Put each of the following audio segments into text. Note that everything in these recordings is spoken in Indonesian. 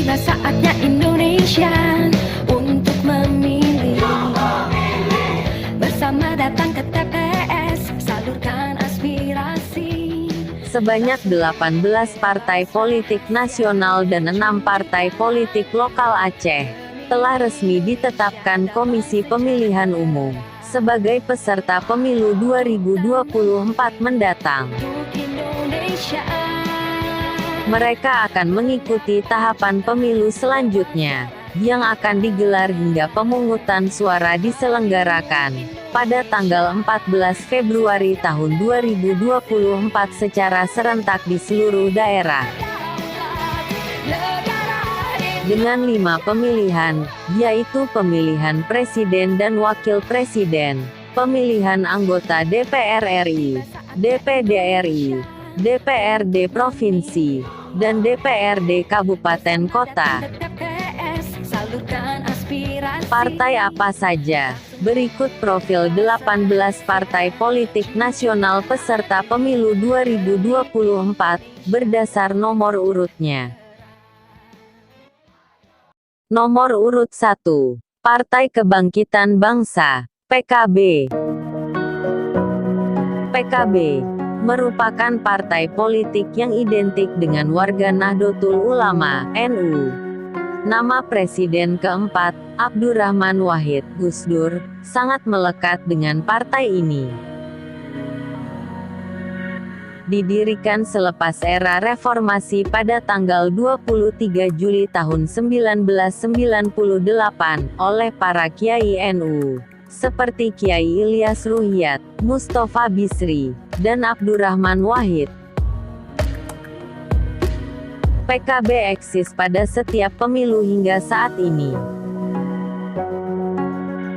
Tiba saatnya Indonesia untuk memilih. Bersama datang ke TPS, salurkan aspirasi. Sebanyak 18 partai politik nasional dan 6 partai politik lokal Aceh telah resmi ditetapkan Komisi Pemilihan Umum sebagai peserta pemilu 2024 mendatang. Untuk Indonesia. Mereka akan mengikuti tahapan pemilu selanjutnya, yang akan digelar hingga pemungutan suara diselenggarakan pada tanggal 14 Februari tahun 2024 secara serentak di seluruh daerah. Dengan 5 pemilihan, yaitu pemilihan presiden dan wakil presiden, pemilihan anggota DPR RI, DPD RI, DPRD Provinsi, dan DPRD Kabupaten Kota. Partai apa saja? Berikut profil 18 partai politik nasional peserta pemilu 2024, berdasar nomor urutnya. Nomor urut 1. Partai Kebangkitan Bangsa, PKB. PKB merupakan partai politik yang identik dengan warga Nahdlatul Ulama, NU. Nama Presiden keempat, Abdurrahman Wahid, Gus Dur, sangat melekat dengan partai ini. Didirikan selepas era reformasi pada tanggal 23 Juli tahun 1998, oleh para Kiai NU, seperti Kiai Ilyas Ruhyat, Mustafa Bisri, dan Abdurrahman Wahid. PKB eksis pada setiap pemilu hingga saat ini.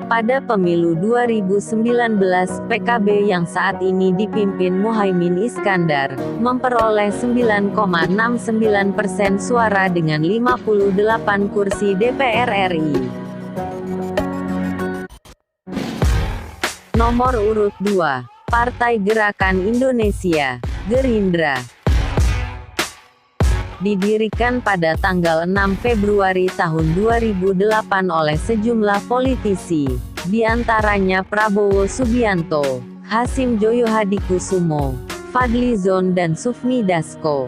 Pada pemilu 2019, PKB yang saat ini dipimpin Muhaimin Iskandar, memperoleh 9,69% suara dengan 58 kursi DPR RI. Nomor urut 2. Partai Gerakan Indonesia, Gerindra. Didirikan pada tanggal 6 Februari tahun 2008 oleh sejumlah politisi, di antaranya Prabowo Subianto, Hasim Joyo Hadikusumo, Fadly Zon dan Sufmi Dasko.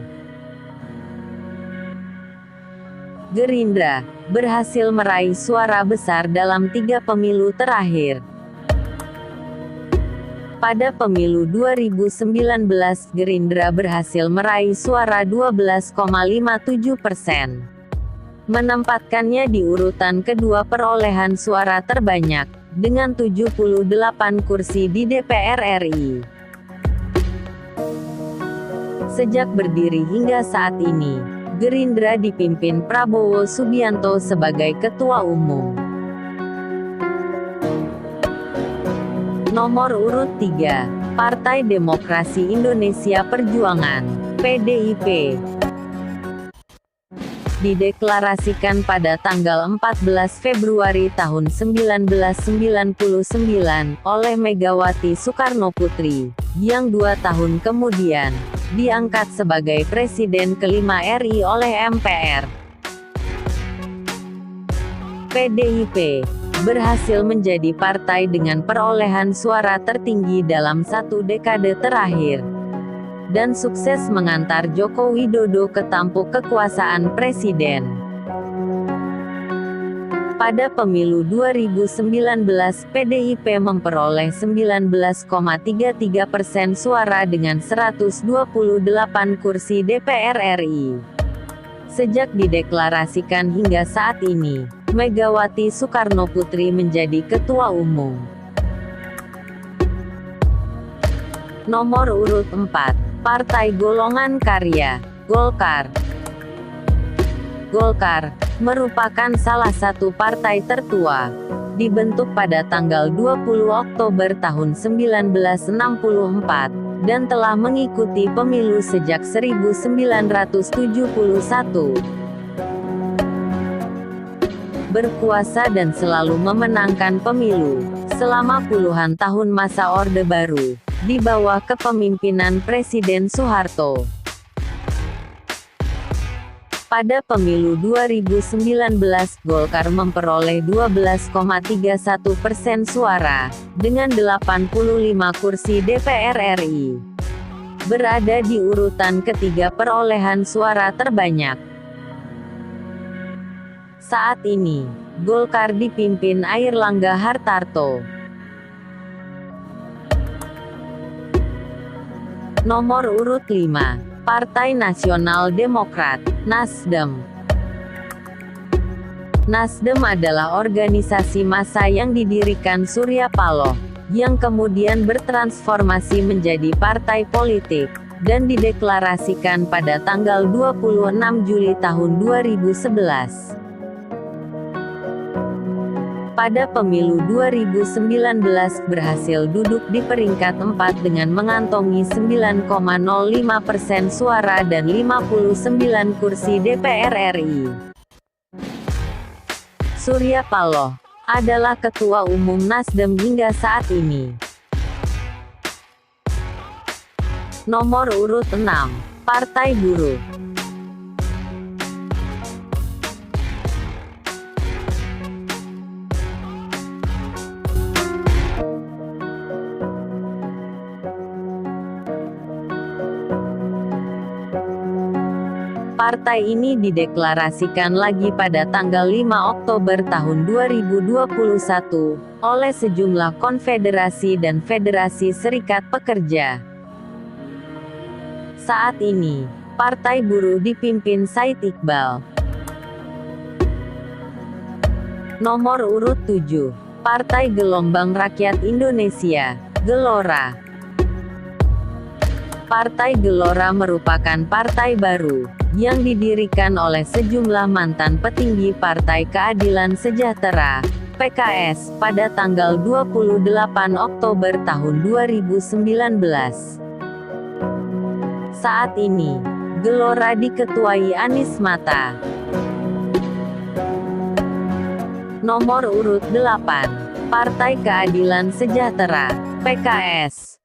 Gerindra berhasil meraih suara besar dalam 3 pemilu terakhir. Pada pemilu 2019, Gerindra berhasil meraih suara 12,57%. Menempatkannya di urutan kedua perolehan suara terbanyak, dengan 78 kursi di DPR RI. Sejak berdiri hingga saat ini, Gerindra dipimpin Prabowo Subianto sebagai Ketua Umum. Nomor urut 3. Partai Demokrasi Indonesia Perjuangan, PDIP. Dideklarasikan pada tanggal 14 Februari tahun 1999, oleh Megawati Soekarnoputri, yang 2 tahun kemudian, diangkat sebagai Presiden kelima RI oleh MPR. PDIP berhasil menjadi partai dengan perolehan suara tertinggi dalam 1 dekade terakhir, dan sukses mengantar Joko Widodo ke tampuk kekuasaan presiden. Pada pemilu 2019, PDIP memperoleh 19,33% suara dengan 128 kursi DPR RI. Sejak dideklarasikan hingga saat ini, Megawati Soekarnoputri menjadi Ketua Umum. Nomor urut 4. Partai Golongan Karya, Golkar. Golkar merupakan salah satu partai tertua. Dibentuk pada tanggal 20 Oktober tahun 1964, dan telah mengikuti pemilu sejak 1971. Berkuasa dan selalu memenangkan pemilu, selama puluhan tahun masa Orde Baru, di bawah kepemimpinan Presiden Soeharto. Pada pemilu 2019, Golkar memperoleh 12,31% suara, dengan 85 kursi DPR RI. Berada di urutan ketiga perolehan suara terbanyak. Saat ini, Golkar dipimpin Airlangga Hartarto. Nomor urut 5. Partai Nasional Demokrat, Nasdem. Nasdem adalah organisasi massa yang didirikan Surya Paloh, yang kemudian bertransformasi menjadi partai politik, dan dideklarasikan pada tanggal 26 Juli tahun 2011. Pada pemilu 2019 berhasil duduk di peringkat 4 dengan mengantongi 9,05% suara dan 59 kursi DPR RI. Surya Paloh adalah Ketua Umum Nasdem hingga saat ini. Nomor urut 6. Partai Buruh. Partai ini dideklarasikan lagi pada tanggal 5 Oktober tahun 2021, oleh sejumlah konfederasi dan federasi serikat pekerja. Saat ini, Partai Buruh dipimpin Said Iqbal. Nomor urut 7. Partai Gelombang Rakyat Indonesia, Gelora. Partai Gelora merupakan partai baru, yang didirikan oleh sejumlah mantan petinggi Partai Keadilan Sejahtera, PKS, pada tanggal 28 Oktober tahun 2019. Saat ini, Gelora diketuai Anies Mata. Nomor urut 8. Partai Keadilan Sejahtera, PKS.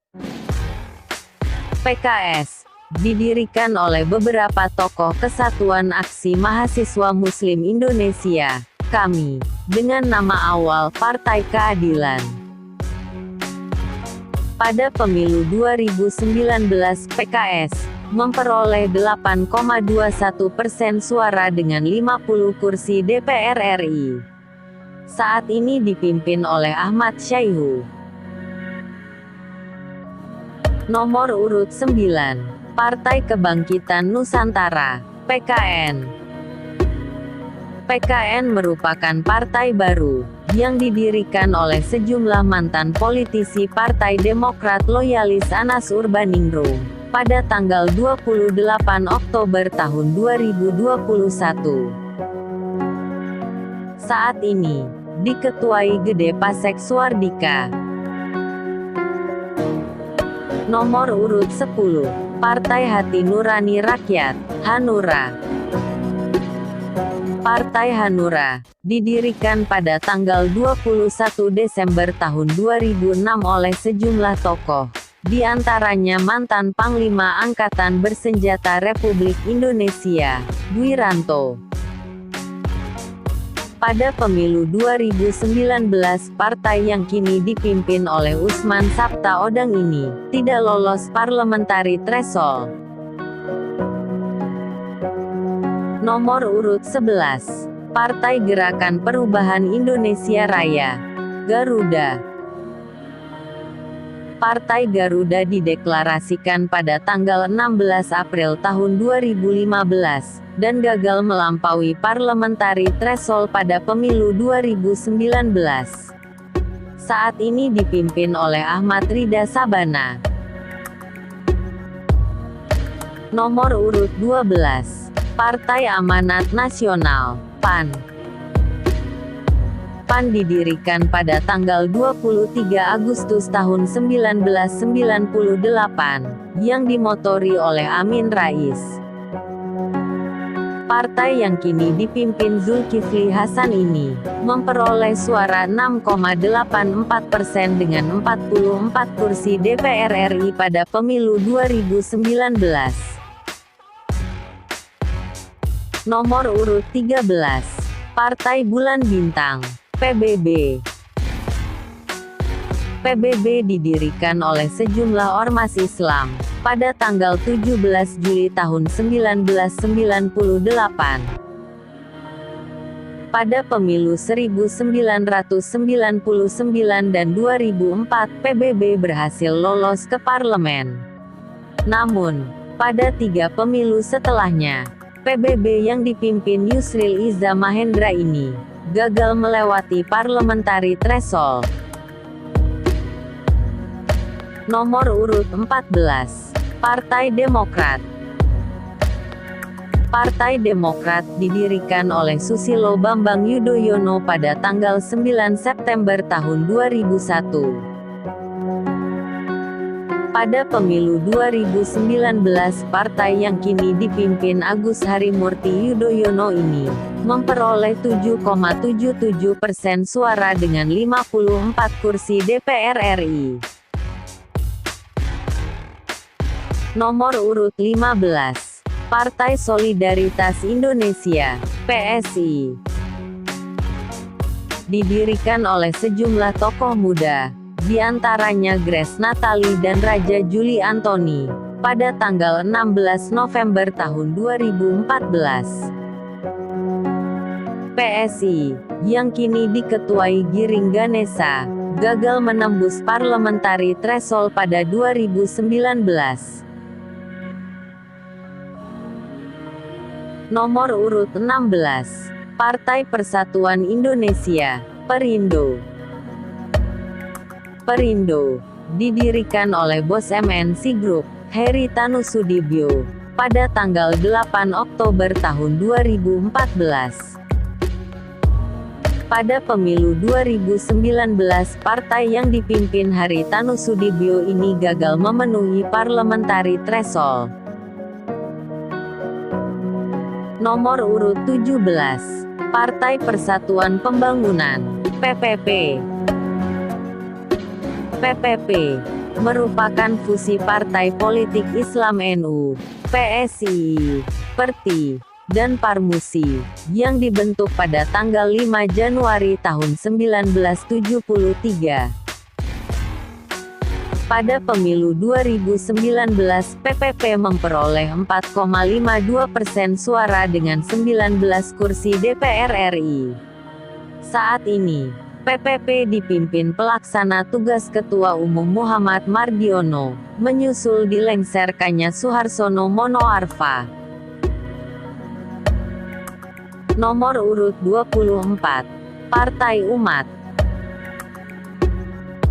PKS didirikan oleh beberapa tokoh Kesatuan Aksi Mahasiswa Muslim Indonesia, KAMI, dengan nama awal Partai Keadilan. Pada pemilu 2019, PKS memperoleh 8,21% suara dengan 50 kursi DPR RI. Saat ini dipimpin oleh Ahmad Syaihu. Nomor urut 9. Partai Kebangkitan Nusantara, PKN. PKN merupakan partai baru, yang didirikan oleh sejumlah mantan politisi Partai Demokrat loyalis Anas Urbaningrum, pada tanggal 28 Oktober tahun 2021. Saat ini, diketuai Gede Pasek Suardika. Nomor urut 10. Partai Hati Nurani Rakyat, Hanura. Partai Hanura didirikan pada tanggal 21 Desember tahun 2006 oleh sejumlah tokoh, di antaranya mantan Panglima Angkatan Bersenjata Republik Indonesia, Wiranto. Pada pemilu 2019, partai yang kini dipimpin oleh Usman Sabtaodang ini tidak lolos parliamentary threshold. Nomor urut 11. Partai Gerakan Perubahan Indonesia Raya, Garuda. Partai Garuda dideklarasikan pada tanggal 16 April tahun 2015, dan gagal melampaui parliamentary threshold pada pemilu 2019. Saat ini dipimpin oleh Ahmad Rida Sabana. Nomor urut 12. Partai Amanat Nasional, PAN. PAN didirikan pada tanggal 23 Agustus tahun 1998, yang dimotori oleh Amin Rais. Partai yang kini dipimpin Zulkifli Hasan ini memperoleh suara 6,84% dengan 44 kursi DPR RI pada pemilu 2019. Nomor urut 13. Partai Bulan Bintang, PBB. PBB didirikan oleh sejumlah ormas Islam pada tanggal 17 Juli tahun 1998. Pada pemilu 1999 dan 2004, PBB berhasil lolos ke parlemen. Namun, pada 3 pemilu setelahnya, PBB yang dipimpin Yusril Iza Mahendra ini gagal melewati parliamentary threshold. Nomor urut 14. Partai Demokrat. Partai Demokrat didirikan oleh Susilo Bambang Yudhoyono pada tanggal 9 September tahun 2001. Pada pemilu 2019, partai yang kini dipimpin Agus Harimurti Yudhoyono ini memperoleh 7,77% suara dengan 54 kursi DPR RI. Nomor urut 15. Partai Solidaritas Indonesia, PSI. Didirikan oleh sejumlah tokoh muda, di antaranya Grace Natali dan Raja Juli Antoni, pada tanggal 16 November tahun 2014. PSI, yang kini diketuai Giring Ganesa, gagal menembus parliamentary threshold pada 2019. Nomor urut 16. Partai Persatuan Indonesia, Perindo. Perindo didirikan oleh bos MNC Group, Heri Tanusudibyo, pada tanggal 8 Oktober tahun 2014. Pada pemilu 2019, partai yang dipimpin Heri Tanusudibyo ini gagal memenuhi parliamentary threshold. Nomor urut 17. Partai Persatuan Pembangunan, PPP. PPP merupakan fusi partai politik Islam NU, PSI, Perti, dan Parmusi, yang dibentuk pada tanggal 5 Januari tahun 1973. Pada pemilu 2019, PPP memperoleh 4,52% suara dengan 19 kursi DPR RI. Saat ini, PPP dipimpin pelaksana tugas Ketua Umum Muhammad Mardiono, menyusul dilengserkannya Suharsono Monoarfa. Nomor urut 24. Partai Umat.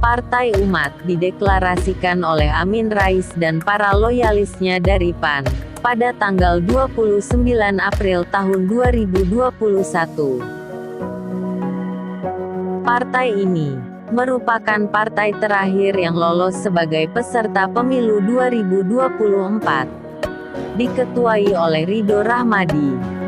Partai Umat dideklarasikan oleh Amin Rais dan para loyalisnya dari PAN, pada tanggal 29 April tahun 2021. Partai ini merupakan partai terakhir yang lolos sebagai peserta pemilu 2024. Diketuai oleh Ridho Rahmadi.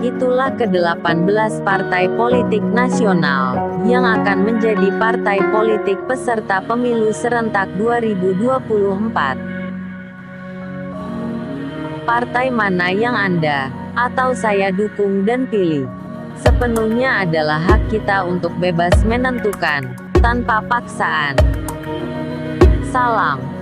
Itulah ke-18 partai politik nasional, yang akan menjadi partai politik peserta pemilu serentak 2024. Partai mana yang Anda, atau saya dukung dan pilih? Sepenuhnya adalah hak kita untuk bebas menentukan, tanpa paksaan. Salam.